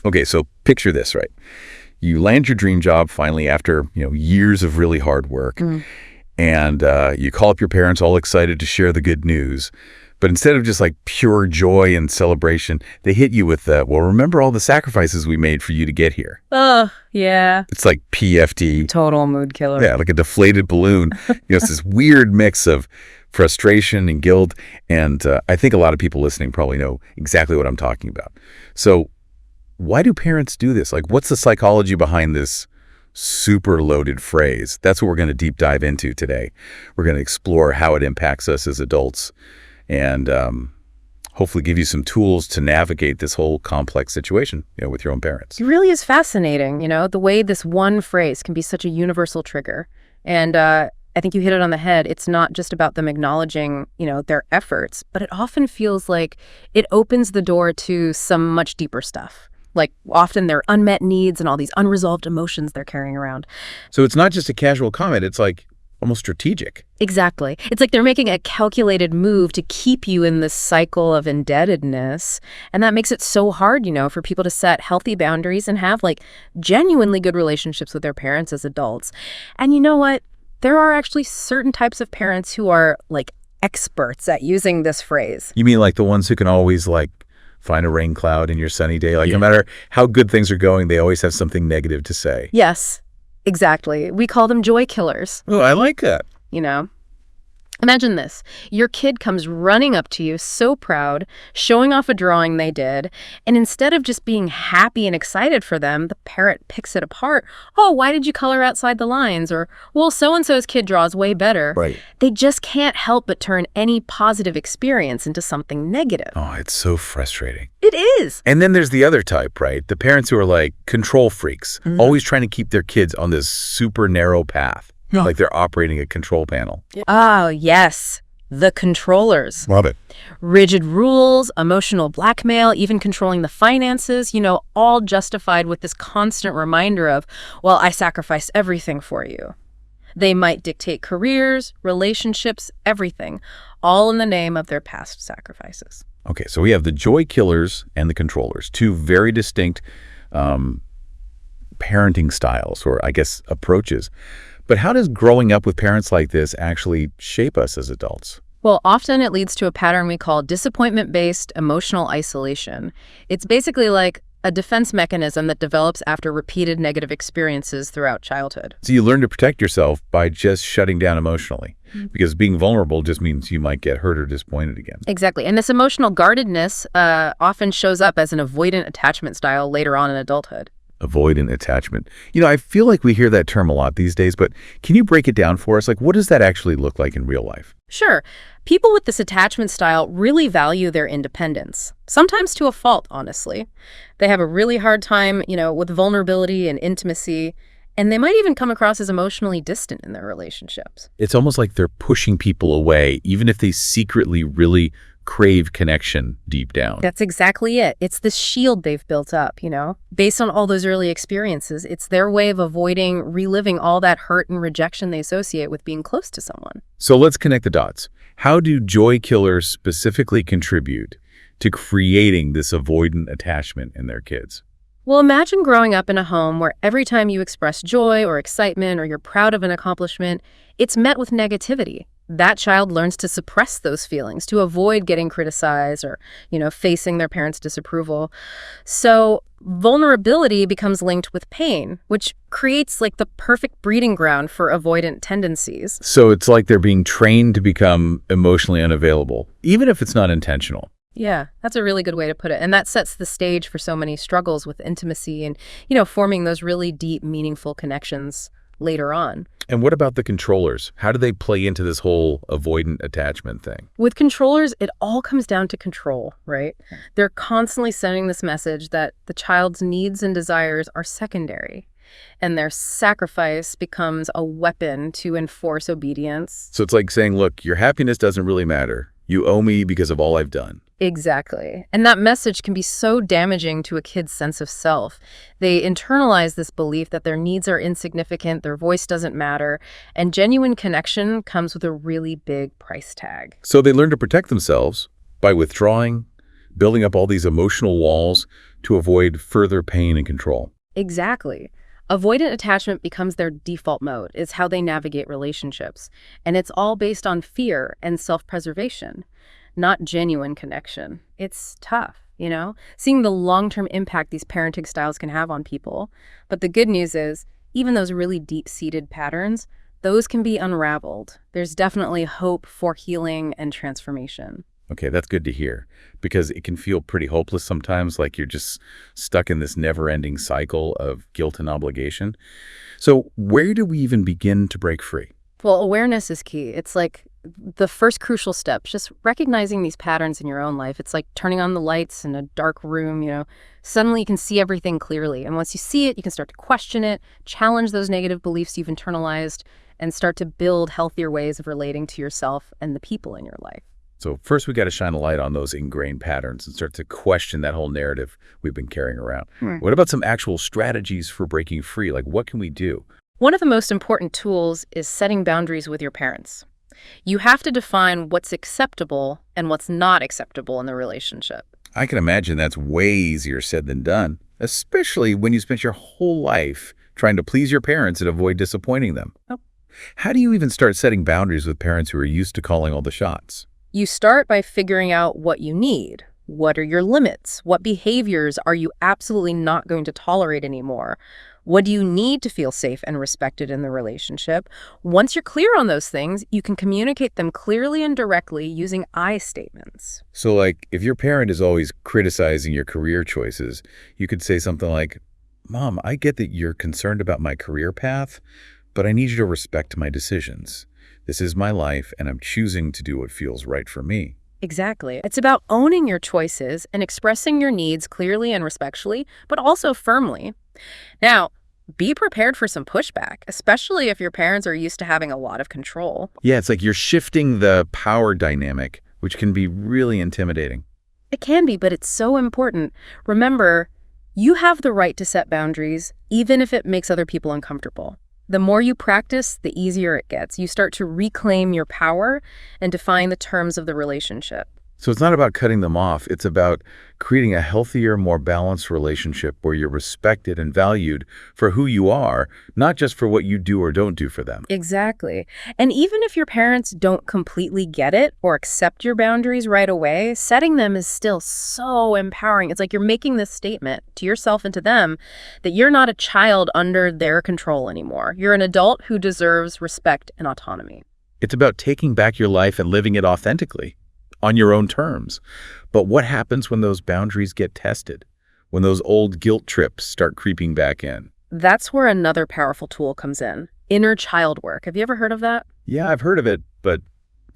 Okay, so picture this, right? You land your dream job finally after, years of really hard work. And you call up your parents all excited to share the good news. But instead of just like pure joy and celebration, they hit you with, well, remember all the sacrifices we made for you to get here. Oh, yeah. It's like PFD. Total mood killer. Yeah, like a deflated balloon. It's this weird mix of frustration and guilt. And I think a lot of people listening probably know exactly what I'm talking about. So why do parents do this? Like, what's the psychology behind this super loaded phrase? That's what we're going to deep dive into today. We're going to explore how it impacts us as adults and hopefully give you some tools to navigate this whole complex situation, with your own parents. It really is fascinating, the way this one phrase can be such a universal trigger. And I think you hit it on the head. It's not just about them acknowledging, their efforts, but it often feels like it opens the door to some much deeper stuff. Like often their unmet needs and all these unresolved emotions they're carrying around. So it's not just a casual comment. It's like almost strategic. Exactly. It's like they're making a calculated move to keep you in this cycle of indebtedness. And that makes it so hard, for people to set healthy boundaries and have like genuinely good relationships with their parents as adults. And you know what? There are actually certain types of parents who are like experts at using this phrase. You mean like the ones who can always like find a rain cloud in your sunny day? Like no matter how good things are going, they always have something negative to say. Yes, exactly. We call them joy killers. Oh, I like that. Imagine this. Your kid comes running up to you, so proud, showing off a drawing they did, and instead of just being happy and excited for them, the parent picks it apart. Oh, why did you color outside the lines? Or, well, so-and-so's kid draws way better. Right. They just can't help but turn any positive experience into something negative. Oh, it's so frustrating. It is. And then there's the other type, right? The parents who are like control freaks, always trying to keep their kids on this super narrow path. Like they're operating a control panel. Oh, yes. The controllers. Love it. Rigid rules, emotional blackmail, even controlling the finances, all justified with this constant reminder of, well, I sacrificed everything for you. They might dictate careers, relationships, everything, all in the name of their past sacrifices. Okay, so we have the joy killers and the controllers, two very distinct parenting styles, or I guess approaches. But how does growing up with parents like this actually shape us as adults? Well, often it leads to a pattern we call disappointment-based emotional isolation. It's basically like a defense mechanism that develops after repeated negative experiences throughout childhood. So you learn to protect yourself by just shutting down emotionally, because being vulnerable just means you might get hurt or disappointed again. Exactly. And this emotional guardedness often shows up as an avoidant attachment style later on in adulthood. Avoidant attachment. I feel like we hear that term a lot these days, but can you break it down for us? Like, what does that actually look like in real life? Sure. People with this attachment style really value their independence, sometimes to a fault, honestly. They have a really hard time, with vulnerability and intimacy, and they might even come across as emotionally distant in their relationships. It's almost like they're pushing people away, even if they secretly really crave connection deep down. That's exactly it. It's this shield they've built up, based on all those early experiences. It's their way of avoiding reliving all that hurt and rejection they associate with being close to someone. So let's connect the dots. How do joy killers specifically contribute to creating this avoidant attachment in their kids? Well, imagine growing up in a home where every time you express joy or excitement or you're proud of an accomplishment, it's met with negativity. That child learns to suppress those feelings, to avoid getting criticized or, facing their parents' disapproval. So vulnerability becomes linked with pain, which creates like the perfect breeding ground for avoidant tendencies. So it's like they're being trained to become emotionally unavailable, even if it's not intentional. Yeah, that's a really good way to put it. And that sets the stage for so many struggles with intimacy and, forming those really deep, meaningful connections later on. And what about the controllers? How do they play into this whole avoidant attachment thing? With controllers, it all comes down to control, right? They're constantly sending this message that the child's needs and desires are secondary, and their sacrifice becomes a weapon to enforce obedience. So it's like saying, look, your happiness doesn't really matter. You owe me because of all I've done. Exactly. And that message can be so damaging to a kid's sense of self. They internalize this belief that their needs are insignificant, their voice doesn't matter, and genuine connection comes with a really big price tag. So they learn to protect themselves by withdrawing, building up all these emotional walls to avoid further pain and control. Exactly. Avoidant attachment becomes their default mode. It's how they navigate relationships. And it's all based on fear and self-preservation, not genuine connection. It's tough, seeing the long-term impact these parenting styles can have on people. But the good news is, even those really deep-seated patterns, those can be unraveled. There's definitely hope for healing and transformation. Okay, that's good to hear, because it can feel pretty hopeless sometimes, like you're just stuck in this never-ending cycle of guilt and obligation. So where do we even begin to break free? Well, awareness is key. It's like the first crucial step, just recognizing these patterns in your own life. It's like turning on the lights in a dark room. Suddenly you can see everything clearly. And once you see it, you can start to question it, challenge those negative beliefs you've internalized, and start to build healthier ways of relating to yourself and the people in your life. So first, we got to shine a light on those ingrained patterns and start to question that whole narrative we've been carrying around. What about some actual strategies for breaking free? Like, what can we do? One of the most important tools is setting boundaries with your parents. You have to define what's acceptable and what's not acceptable in the relationship. I can imagine that's way easier said than done, especially when you spent your whole life trying to please your parents and avoid disappointing them. Oh. How do you even start setting boundaries with parents who are used to calling all the shots? You start by figuring out what you need. What are your limits? What behaviors are you absolutely not going to tolerate anymore? What do you need to feel safe and respected in the relationship? Once you're clear on those things, you can communicate them clearly and directly using I statements. So, like, if your parent is always criticizing your career choices, you could say something like, "Mom, I get that you're concerned about my career path, but I need you to respect my decisions. This is my life, and I'm choosing to do what feels right for me." Exactly. It's about owning your choices and expressing your needs clearly and respectfully, but also firmly. Now, be prepared for some pushback, especially if your parents are used to having a lot of control. Yeah, it's like you're shifting the power dynamic, which can be really intimidating. It can be, but it's so important. Remember, you have the right to set boundaries, even if it makes other people uncomfortable. The more you practice, the easier it gets. You start to reclaim your power and define the terms of the relationship. So it's not about cutting them off. It's about creating a healthier, more balanced relationship where you're respected and valued for who you are, not just for what you do or don't do for them. Exactly. And even if your parents don't completely get it or accept your boundaries right away, setting them is still so empowering. It's like you're making this statement to yourself and to them that you're not a child under their control anymore. You're an adult who deserves respect and autonomy. It's about taking back your life and living it authentically, on your own terms. But what happens when those boundaries get tested? When those old guilt trips start creeping back in? That's where another powerful tool comes in. Inner child work. Have you ever heard of that? Yeah, I've heard of it, but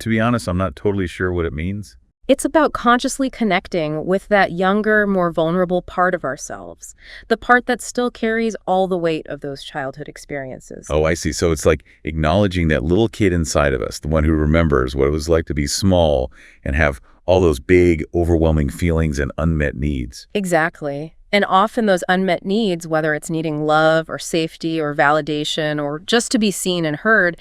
to be honest, I'm not totally sure what it means. It's about consciously connecting with that younger, more vulnerable part of ourselves, the part that still carries all the weight of those childhood experiences. Oh, I see. So it's like acknowledging that little kid inside of us, the one who remembers what it was like to be small and have all those big, overwhelming feelings and unmet needs. Exactly. And often those unmet needs, whether it's needing love or safety or validation or just to be seen and heard,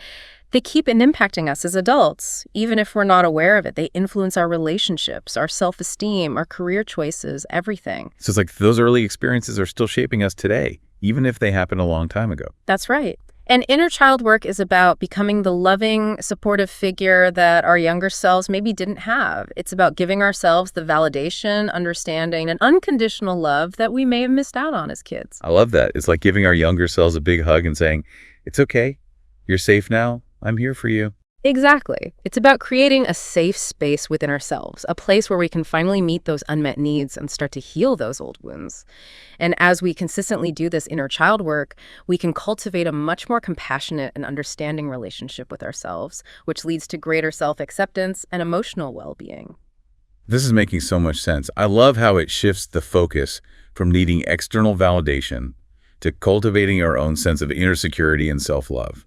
they keep impacting us as adults. Even if we're not aware of it, they influence our relationships, our self-esteem, our career choices, everything. So it's like those early experiences are still shaping us today, even if they happened a long time ago. That's right. And inner child work is about becoming the loving, supportive figure that our younger selves maybe didn't have. It's about giving ourselves the validation, understanding, and unconditional love that we may have missed out on as kids. I love that. It's like giving our younger selves a big hug and saying, "It's okay. You're safe now. I'm here for you." Exactly. It's about creating a safe space within ourselves, a place where we can finally meet those unmet needs and start to heal those old wounds. And as we consistently do this inner child work, we can cultivate a much more compassionate and understanding relationship with ourselves, which leads to greater self-acceptance and emotional well-being. This is making so much sense. I love how it shifts the focus from needing external validation to cultivating our own sense of inner security and self-love.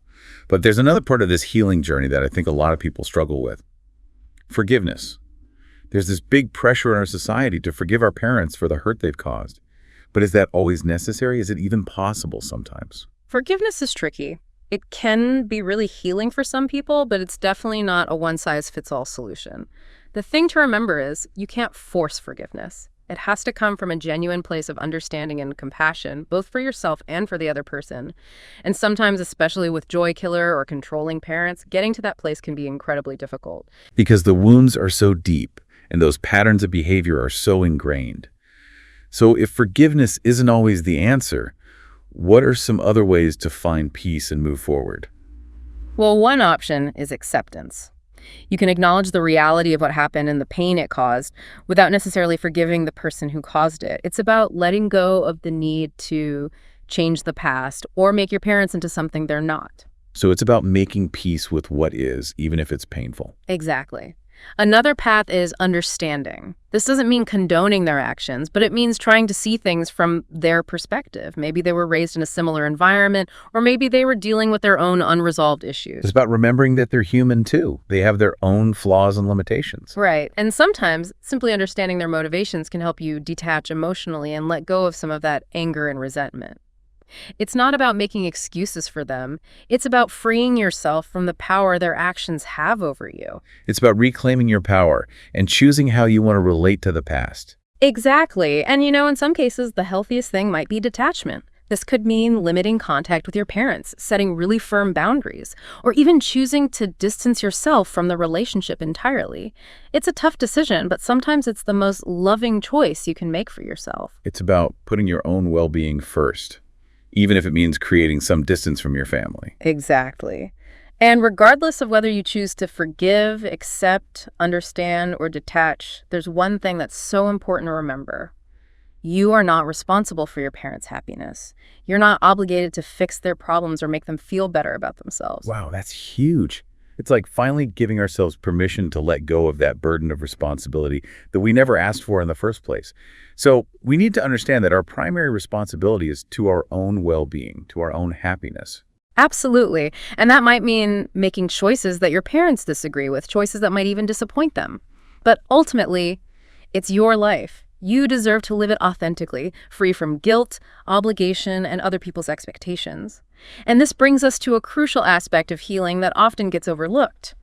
But there's another part of this healing journey that I think a lot of people struggle with. Forgiveness. There's this big pressure in our society to forgive our parents for the hurt they've caused. But is that always necessary? Is it even possible sometimes? Forgiveness is tricky. It can be really healing for some people, but it's definitely not a one-size-fits-all solution. The thing to remember is you can't force forgiveness. It has to come from a genuine place of understanding and compassion, both for yourself and for the other person. And sometimes, especially with joy killer or controlling parents, getting to that place can be incredibly difficult. Because the wounds are so deep and those patterns of behavior are so ingrained. So if forgiveness isn't always the answer, what are some other ways to find peace and move forward? Well, one option is acceptance. You can acknowledge the reality of what happened and the pain it caused without necessarily forgiving the person who caused it. It's about letting go of the need to change the past or make your parents into something they're not. So it's about making peace with what is, even if it's painful. Exactly. Another path is understanding. This doesn't mean condoning their actions, but it means trying to see things from their perspective. Maybe they were raised in a similar environment, or maybe they were dealing with their own unresolved issues. It's about remembering that they're human too. They have their own flaws and limitations. Right. And sometimes simply understanding their motivations can help you detach emotionally and let go of some of that anger and resentment. It's not about making excuses for them. It's about freeing yourself from the power their actions have over you. It's about reclaiming your power and choosing how you want to relate to the past. Exactly. And in some cases, the healthiest thing might be detachment. This could mean limiting contact with your parents, setting really firm boundaries, or even choosing to distance yourself from the relationship entirely. It's a tough decision, but sometimes it's the most loving choice you can make for yourself. It's about putting your own well-being first, even if it means creating some distance from your family. Exactly. And regardless of whether you choose to forgive, accept, understand, or detach, there's one thing that's so important to remember. You are not responsible for your parents' happiness. You're not obligated to fix their problems or make them feel better about themselves. Wow, that's huge. It's like finally giving ourselves permission to let go of that burden of responsibility that we never asked for in the first place. So we need to understand that our primary responsibility is to our own well-being, to our own happiness. Absolutely. And that might mean making choices that your parents disagree with, choices that might even disappoint them. But ultimately, it's your life. You deserve to live it authentically, free from guilt, obligation, and other people's expectations. And this brings us to a crucial aspect of healing that often gets overlooked: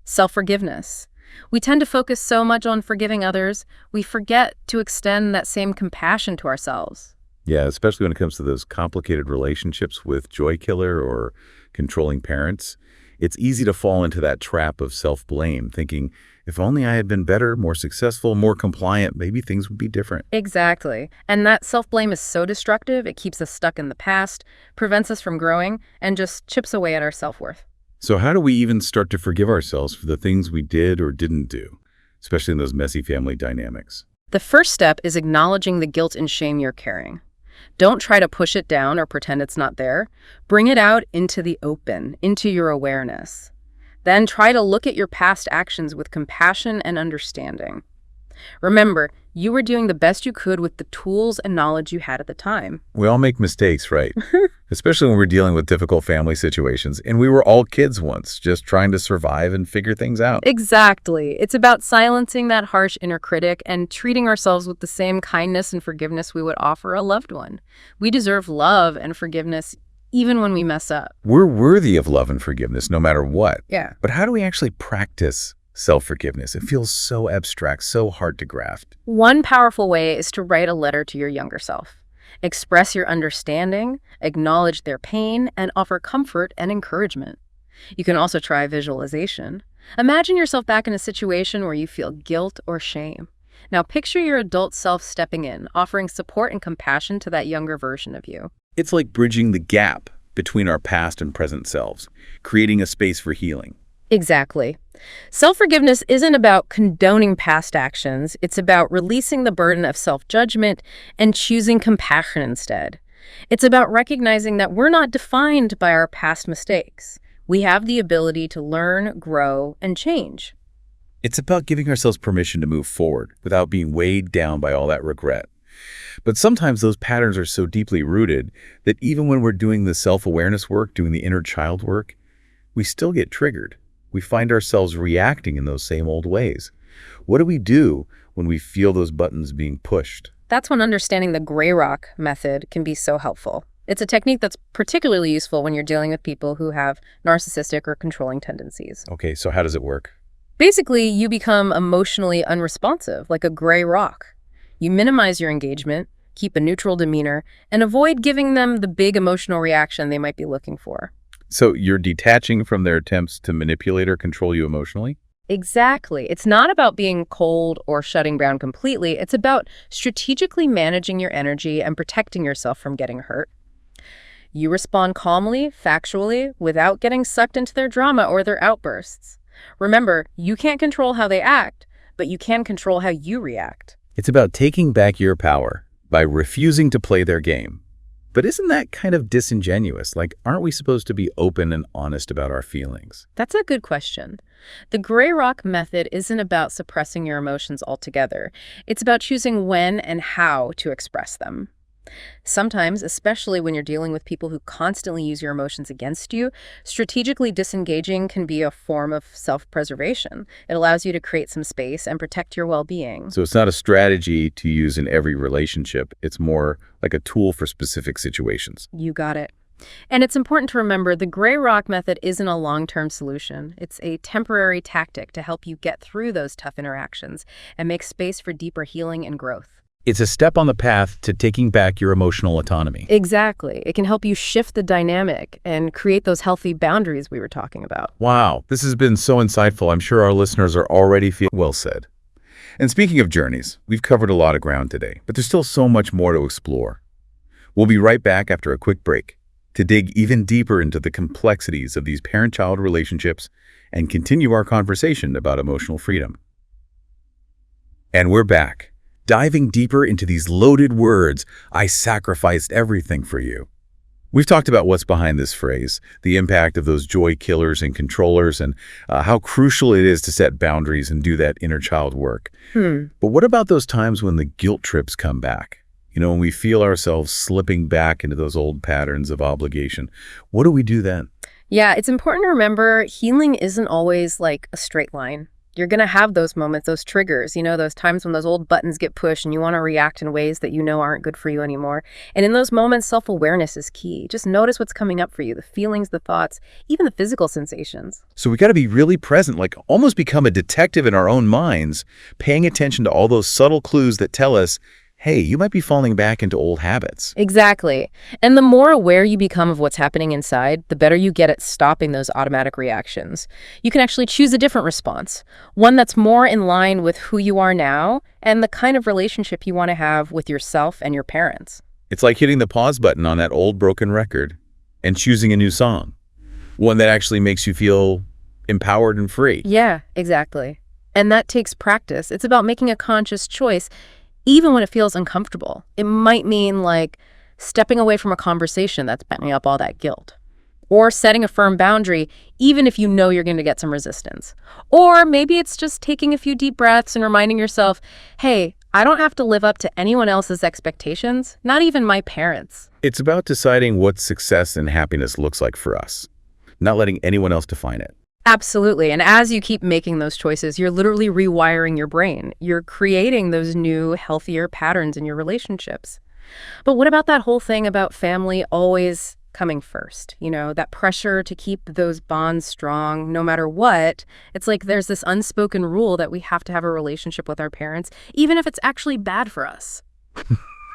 self-forgiveness. We tend to focus so much on forgiving others, we forget to extend that same compassion to ourselves. Yeah, especially when it comes to those complicated relationships with joy killer or controlling parents. It's easy to fall into that trap of self-blame, thinking, if only I had been better, more successful, more compliant, maybe things would be different. Exactly. And that self-blame is so destructive, it keeps us stuck in the past, prevents us from growing, and just chips away at our self-worth. So how do we even start to forgive ourselves for the things we did or didn't do, especially in those messy family dynamics? The first step is acknowledging the guilt and shame you're carrying. Don't try to push it down or pretend it's not there. Bring it out into the open, into your awareness. Then try to look at your past actions with compassion and understanding. Remember, you were doing the best you could with the tools and knowledge you had at the time. We all make mistakes, right? Especially when we're dealing with difficult family situations. And we were all kids once, just trying to survive and figure things out. Exactly. It's about silencing that harsh inner critic and treating ourselves with the same kindness and forgiveness we would offer a loved one. We deserve love and forgiveness even when we mess up. We're worthy of love and forgiveness no matter what. Yeah. But how do we actually practice self-forgiveness? It feels so abstract, so hard to grasp. One powerful way is to write a letter to your younger self. Express your understanding, acknowledge their pain, and offer comfort and encouragement. You can also try visualization. Imagine yourself back in a situation where you feel guilt or shame. Now picture your adult self stepping in, offering support and compassion to that younger version of you. It's like bridging the gap between our past and present selves, creating a space for healing. Exactly. Self-forgiveness isn't about condoning past actions. It's about releasing the burden of self-judgment and choosing compassion instead. It's about recognizing that we're not defined by our past mistakes. We have the ability to learn, grow, and change. It's about giving ourselves permission to move forward without being weighed down by all that regret. But sometimes those patterns are so deeply rooted that even when we're doing the self-awareness work, doing the inner child work, we still get triggered. We find ourselves reacting in those same old ways. What do we do when we feel those buttons being pushed? That's when understanding the gray rock method can be so helpful. It's a technique that's particularly useful when you're dealing with people who have narcissistic or controlling tendencies. Okay, so how does it work? Basically, you become emotionally unresponsive, like a gray rock. You minimize your engagement, keep a neutral demeanor, and avoid giving them the big emotional reaction they might be looking for. So you're detaching from their attempts to manipulate or control you emotionally? Exactly. It's not about being cold or shutting down completely. It's about strategically managing your energy and protecting yourself from getting hurt. You respond calmly, factually, without getting sucked into their drama or their outbursts. Remember, you can't control how they act, but you can control how you react. It's about taking back your power by refusing to play their game. But isn't that kind of disingenuous? Like, aren't we supposed to be open and honest about our feelings? That's a good question. The gray rock method isn't about suppressing your emotions altogether. It's about choosing when and how to express them. Sometimes, especially when you're dealing with people who constantly use your emotions against you, strategically disengaging can be a form of self-preservation. It allows you to create some space and protect your well-being. So it's not a strategy to use in every relationship. It's more like a tool for specific situations. You got it. And it's important to remember the gray rock method isn't a long-term solution. It's a temporary tactic to help you get through those tough interactions and make space for deeper healing and growth. It's a step on the path to taking back your emotional autonomy. Exactly. It can help you shift the dynamic and create those healthy boundaries we were talking about. Wow, this has been so insightful. I'm sure our listeners are already feeling well said. And speaking of journeys, we've covered a lot of ground today, but there's still so much more to explore. We'll be right back after a quick break to dig even deeper into the complexities of these parent-child relationships and continue our conversation about emotional freedom. And we're back, diving deeper into these loaded words, "I sacrificed everything for you." We've talked about what's behind this phrase, the impact of those joy killers and controllers, and how crucial it is to set boundaries and do that inner child work. But what about those times when the guilt trips come back? You know, when we feel ourselves slipping back into those old patterns of obligation, what do we do then? Yeah, it's important to remember healing isn't always like a straight line. You're going to have those moments, those triggers, those times when those old buttons get pushed and you want to react in ways that you know aren't good for you anymore. And in those moments, self-awareness is key. Just notice what's coming up for you, the feelings, the thoughts, even the physical sensations. So we got to be really present, like almost become a detective in our own minds, paying attention to all those subtle clues that tell us, hey, you might be falling back into old habits. Exactly. And the more aware you become of what's happening inside, the better you get at stopping those automatic reactions. You can actually choose a different response, one that's more in line with who you are now and the kind of relationship you want to have with yourself and your parents. It's like hitting the pause button on that old broken record and choosing a new song, one that actually makes you feel empowered and free. Yeah, exactly. And that takes practice. It's about making a conscious choice even when it feels uncomfortable. It might mean like stepping away from a conversation that's penting up all that guilt, or setting a firm boundary even if you know you're going to get some resistance. Or maybe it's just taking a few deep breaths and reminding yourself, hey, I don't have to live up to anyone else's expectations, not even my parents. It's about deciding what success and happiness looks like for us, not letting anyone else define it. Absolutely. And as you keep making those choices, you're literally rewiring your brain. You're creating those new, healthier patterns in your relationships. But what about that whole thing about family always coming first? That pressure to keep those bonds strong no matter what. It's like there's this unspoken rule that we have to have a relationship with our parents, even if it's actually bad for us.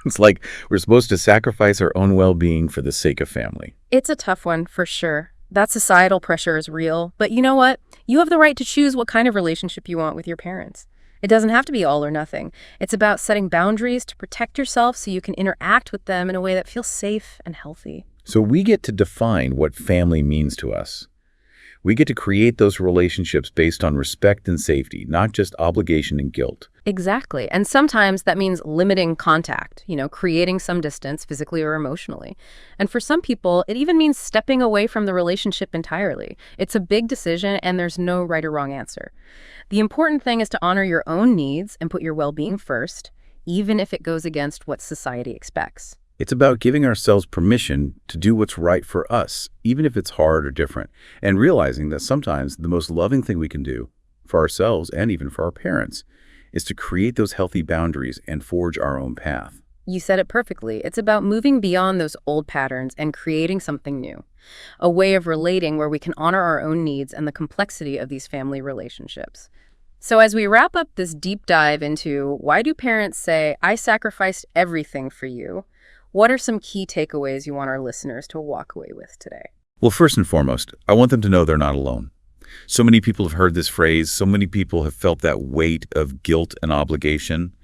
It's like we're supposed to sacrifice our own well-being for the sake of family. It's a tough one, for sure. That societal pressure is real, but you know what? You have the right to choose what kind of relationship you want with your parents. It doesn't have to be all or nothing. It's about setting boundaries to protect yourself so you can interact with them in a way that feels safe and healthy. So we get to define what family means to us. We get to create those relationships based on respect and safety, not just obligation and guilt. Exactly. And sometimes that means limiting contact, creating some distance physically or emotionally. And for some people, it even means stepping away from the relationship entirely. It's a big decision and there's no right or wrong answer. The important thing is to honor your own needs and put your well-being first, even if it goes against what society expects. It's about giving ourselves permission to do what's right for us, even if it's hard or different, and realizing that sometimes the most loving thing we can do for ourselves and even for our parents is to create those healthy boundaries and forge our own path. You said it perfectly. It's about moving beyond those old patterns and creating something new, a way of relating where we can honor our own needs and the complexity of these family relationships. So as we wrap up this deep dive into why do parents say, I sacrificed everything for you, what are some key takeaways you want our listeners to walk away with today? Well, first and foremost, I want them to know they're not alone. So many people have heard this phrase. So many people have felt that weight of guilt and obligation.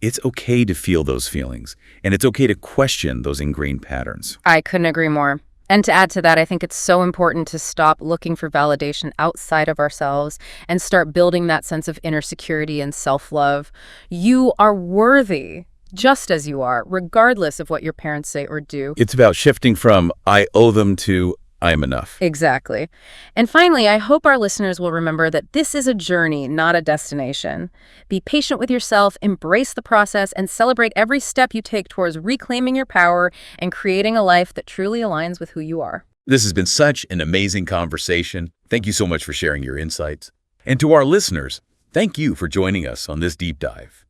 It's okay to feel those feelings, and it's okay to question those ingrained patterns. I couldn't agree more. And to add to that, I think it's so important to stop looking for validation outside of ourselves and start building that sense of inner security and self-love. You are worthy just as you are, regardless of what your parents say or do. It's about shifting from I owe them to I am enough. Exactly. And finally, I hope our listeners will remember that this is a journey, not a destination. Be patient with yourself, embrace the process, and celebrate every step you take towards reclaiming your power and creating a life that truly aligns with who you are. This has been such an amazing conversation. Thank you so much for sharing your insights. And to our listeners, thank you for joining us on this deep dive.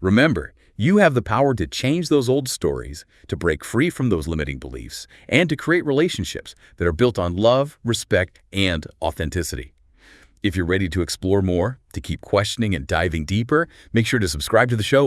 Remember, you have the power to change those old stories, to break free from those limiting beliefs, and to create relationships that are built on love, respect, and authenticity. If you're ready to explore more, to keep questioning and diving deeper, make sure to subscribe to the show